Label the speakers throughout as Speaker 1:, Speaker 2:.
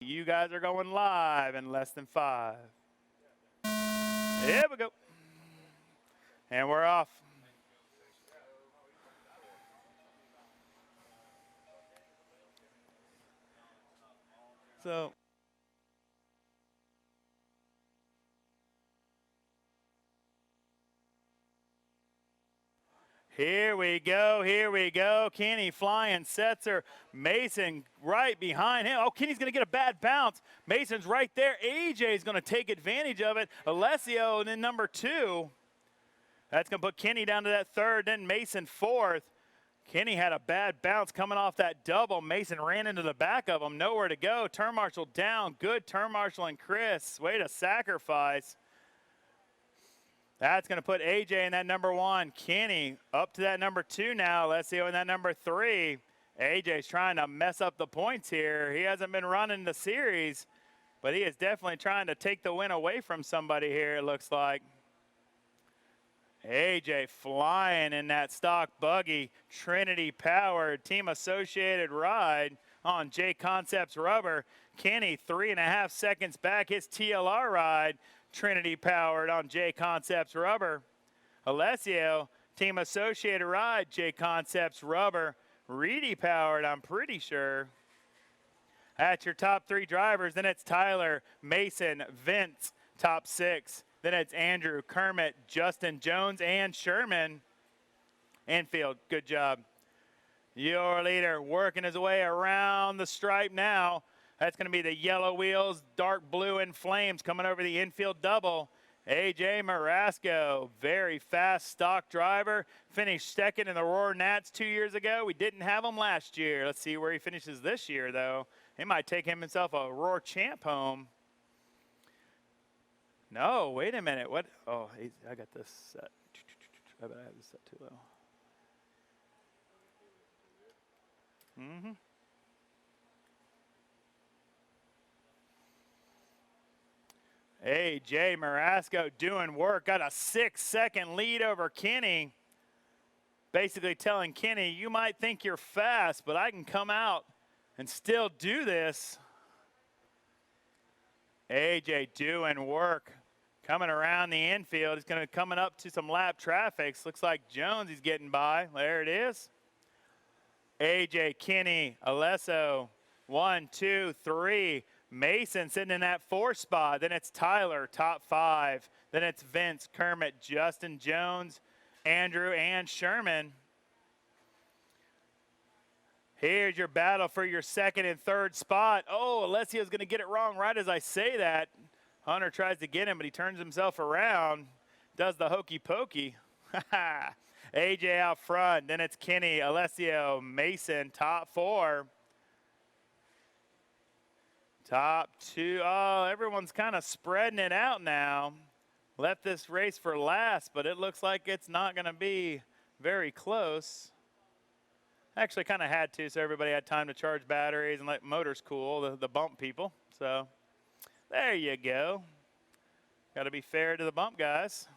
Speaker 1: You guys are going live in less than 5. Here we go. And we're off. So here we go. Kenny flying, Setzer, Mason right behind him. Oh, Kenny's going to get a bad bounce. Mason's right there. AJ's going to take advantage of it. Alessio and then number 2. That's going to put Kenny down to that 3rd, then Mason 4th. Kenny had a bad bounce coming off that double. Mason ran into the back of him. Nowhere to go. Turn marshal down. Good turn marshal and Chris. Way to sacrifice. That's going to put AJ in that number 1. Kenny up to that number 2 now. Alessio in that number 3. AJ's trying to mess up the points here. He hasn't been running the series, but he is definitely trying to take the win away from somebody here, it looks like. AJ flying in that stock buggy, Trinity powered, team associated ride on J Concepts rubber. Kenny 3.5 seconds back, his TLR ride, Trinity powered on J Concepts rubber. Alessio, team associated ride, J Concepts rubber, Reedy powered, I'm pretty sure. That's your top 3 drivers. Then it's Tyler, Mason, Vince, top 6. Then it's Andrew, Kermit, Justin Jones, and Sherman. Enfield, good job. Your leader working his way around the stripe now. That's going to be the yellow wheels, dark blue and flames coming over the infield double. AJ Marasco, very fast stock driver. Finished 2nd in the Roar Nats 2 years ago. We didn't have him last year. Let's see where he finishes this year, though. He might take himself a Roar champ home. No, wait a minute. What? Oh, I got this set. I bet I have this set too low. AJ Marasco doing work. Got a 6-second lead over Kenny. Basically telling Kenny, you might think you're fast, but I can come out and still do this. AJ doing work. Coming around the infield. He's going to coming up to some lap traffic. Looks like Jones he's getting by. There it is. AJ, Kenny, Alessio, 1, 2, 3. Mason sitting in that 4th spot. Then it's Tyler, top 5. Then it's Vince, Kermit, Justin Jones, Andrew, and Sherman. Here's your battle for your 2nd and 3rd spot. Oh, Alessio's going to get it wrong right as I say that. Hunter tries to get him, but he turns himself around, does the hokey pokey. AJ out front. Then it's Kenny, Alessio, Mason, top 4. Top 2. Oh, everyone's kind of spreading it out now. Left this race for last, but it looks like it's not going to be very close. Actually kind of had to, so everybody had time to charge batteries and let motors cool, the bump people. So there you go. Got to be fair to the bump guys.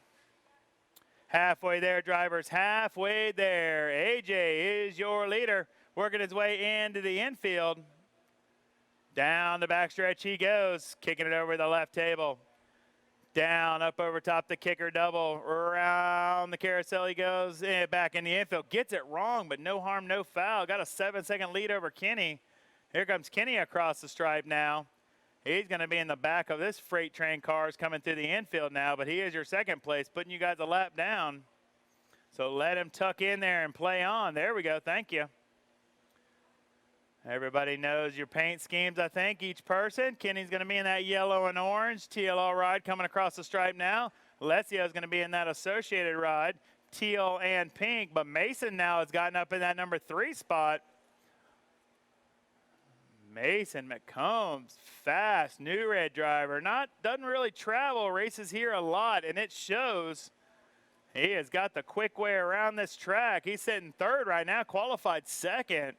Speaker 1: Halfway there, drivers, halfway there. AJ is your leader, working his way into the infield. Down the backstretch he goes, kicking it over the left table. Down, up over top the kicker double. Around the carousel he goes, back in the infield. Gets it wrong, but no harm, no foul. Got a 7-second lead over Kenny. Here comes Kenny across the stripe now. He's going to be in the back of this freight train cars coming through the infield now, but he is your 2nd place, putting you guys a lap down. So let him tuck in there and play on. There we go. Thank you. Everybody knows your paint schemes, I think, each person. Kenny's going to be in that yellow and orange TLR ride coming across the stripe now. Alessio is going to be in that associated ride, teal and pink, but Mason now has gotten up in that number 3 spot. Mason McCombs, fast, new red driver. Doesn't really travel, races here a lot, and it shows. He has got the quick way around this track. He's sitting 3rd right now, qualified 2nd.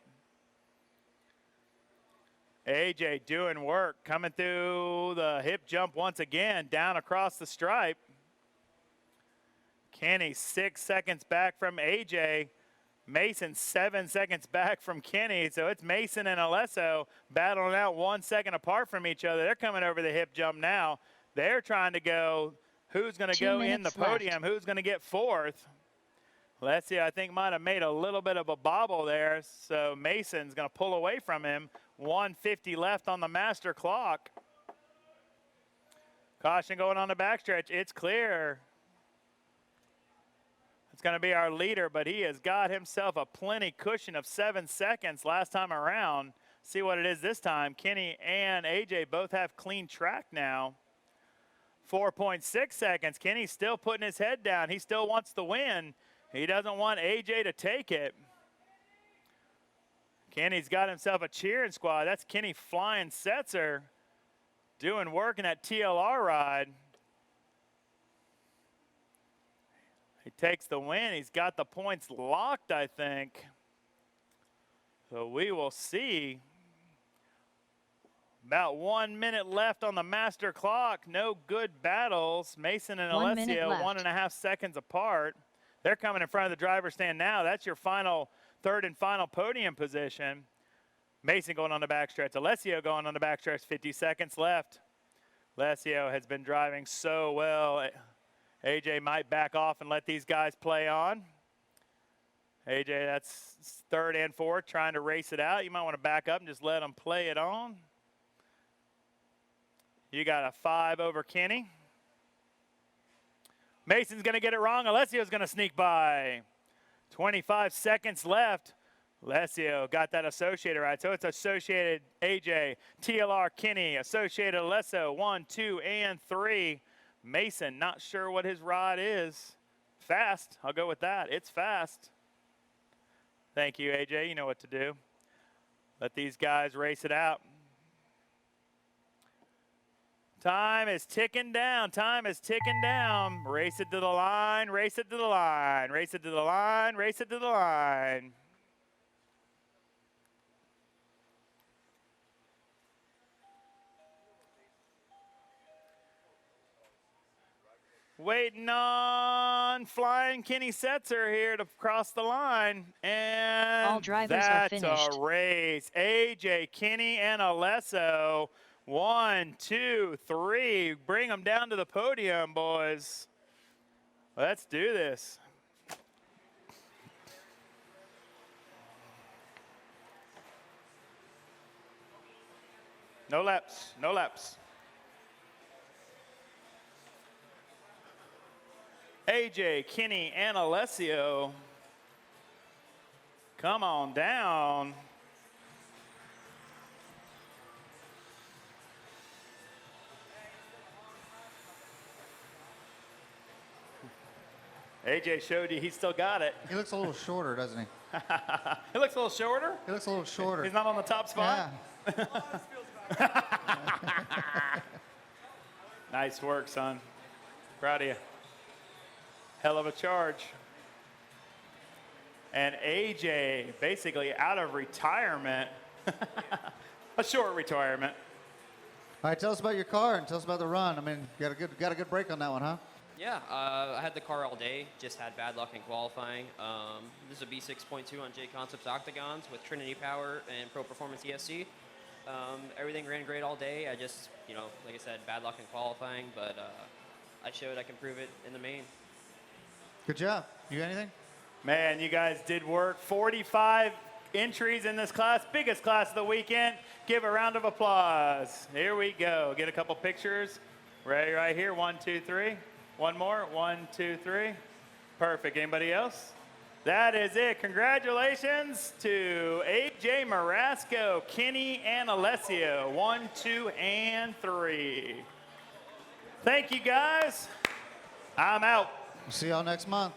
Speaker 1: AJ doing work, coming through the hip jump once again, down across the stripe. Kenny 6 seconds back from AJ. Mason 7 seconds back from Kenny, so it's Mason and Alesso battling out 1 second apart from each other. They're coming over the hip jump now. They're trying to go who's going to go in the podium, who's going to get fourth. Alessio, I think, might have made a little bit of a bobble there, so Mason's going to pull away from him. 1:50 left on the master clock. Caution going on the backstretch. It's clear. It's going to be our leader, but he has got himself a plenty cushion of 7 seconds last time around. See what it is this time. Kenny and AJ both have clean track now. 4.6 seconds. Kenny's still putting his head down. He still wants the win. He doesn't want AJ to take it. Kenny's got himself a cheering squad. That's Kenny Flying Setzer doing work in that TLR ride. He takes the win. He's got the points locked, I think. So we will see. About 1 minute left on the master clock. No good battles. Mason and Alessio 1.5 seconds apart. They're coming in front of the driver's stand now. That's your third and final podium position. Mason going on the backstretch. Alessio going on the backstretch. 50 seconds left. Alessio has been driving so well. AJ might back off and let these guys play on. AJ, that's third and fourth, trying to race it out. You might want to back up and just let them play it on. You got a 5 over Kenny. Mason's going to get it wrong. Alessio's going to sneak by. 25 seconds left. Alessio got that associated right. So it's associated AJ, TLR Kenny, associated Alessio 1, 2, and 3. Mason, not sure what his rod is. Fast, I'll go with that. It's fast. Thank you, AJ. You know what to do. Let these guys race it out. Time is ticking down. Time is ticking down. Race it to the line. Race it to the line. Race it to the line. Race it to the line. Waiting on Flying Kenny Setzer here to cross the line. And
Speaker 2: all drivers are finished.
Speaker 1: That's a race. AJ, Kenny, and Alesso. 1, 2, 3. Bring them down to the podium, boys. Let's do this. No laps. No laps. AJ, Kenny, and Alessio, come on down. AJ showed you he still got it.
Speaker 3: He looks a little shorter, doesn't he?
Speaker 1: He looks a little shorter?
Speaker 3: He looks a little shorter.
Speaker 1: He's not on the top spot?
Speaker 3: Yeah.
Speaker 1: Nice work, son. Proud of you. Hell of a charge. And AJ basically out of retirement. A short retirement.
Speaker 3: All right, tell us about your car and tell us about the run. I mean, got a good break on that one, huh?
Speaker 4: Yeah, I had the car all day, just had bad luck in qualifying. This is a B6.2 on J Concepts Octagons with Trinity Power and Pro Performance ESC. Everything ran great all day. I just, like I said, bad luck in qualifying, but I showed I can prove it in the main.
Speaker 3: Good job. You got anything?
Speaker 1: Man, you guys did work. 45 entries in this class, biggest class of the weekend. Give a round of applause. Here we go. Get a couple pictures. Right here. 1, 2, 3. One more. 1, 2, 3. Perfect. Anybody else? That is it. Congratulations to AJ Marasco, Kenny, and Alessio. 1, 2, and 3. Thank you, guys. I'm out.
Speaker 3: See y'all next month.